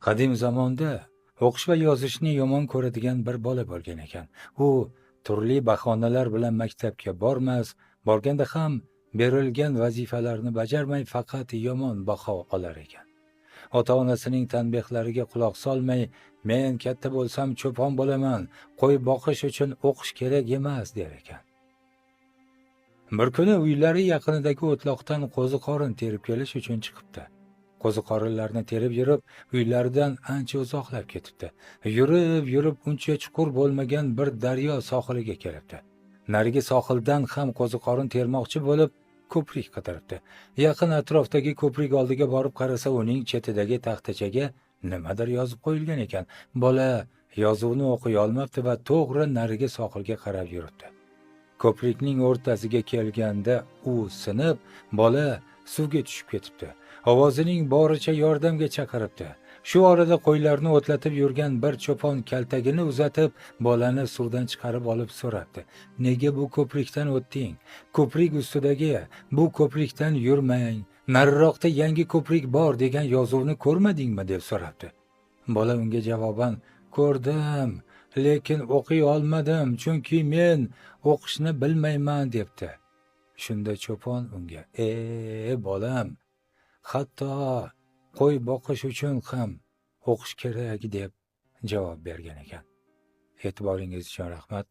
Qadim zamonda o'qish va yozishni yomon ko'radigan bir bola bo'lgan ekan. U turli bahonalar bilan maktabga bormas, borganda ham berilgan vazifalarni bajarmay faqat yomon baho olar ekan. Ota-onasining tanbehlariga quloq solmay, "Men katta bo'lsam cho'pon bo'laman, qo'y boqish uchun o'qish kerak emas" der ekan. Bir kuni uylari yaqinidagi o'tloqdan qo'ziqorin terib kelish uchun chiqibdi. Qo'ziqorinlarni terib yurib, uylaridan ancha uzoqlab ketibdi. Yurib uncha chuqur bo'lmagan bir daryo sohiliga kelibdi. Narigi sohildan ham qo'ziqorin termoqchi bo'lib, ko'prik qidiribdi. Yaqin atrofdagi ko'prik oldiga borib qarasa, uning chetidagi taxtachaga nimadir yozib qo'yilgan ekan. Bola yozuvni o'qiy olmabdi va to'g'ri narigi sohilga qarab yuribdi. Ko'prikning o'rtasiga kelganda u sinib, bola suvga tushib ketibdi. Ovozining boricha yordamga chaqiribdi. Shu orada qo'ylarni o'tlatib yurgan bir cho'pon kaltagini uzatib, bolani suvdan chiqarib olib so'rabdi. "Nega bu ko'prikdan o'tding? Ko'prik ustidagi bu ko'prikdan yurmang. Nariroqda yangi ko'prik bor degan yozuvni ko'rmadingmi?" deb so'rabdi. Bola unga javoban, "Ko'rdim, lekin o'qiy olmadim, chunki men o'qishni bilmayman" debdi. Shunda cho'pon unga, bolam, hatto qo'y boqish uchun ham o'qish kerak" deb javob bergan ekan. E'tiboringiz uchun rahmat.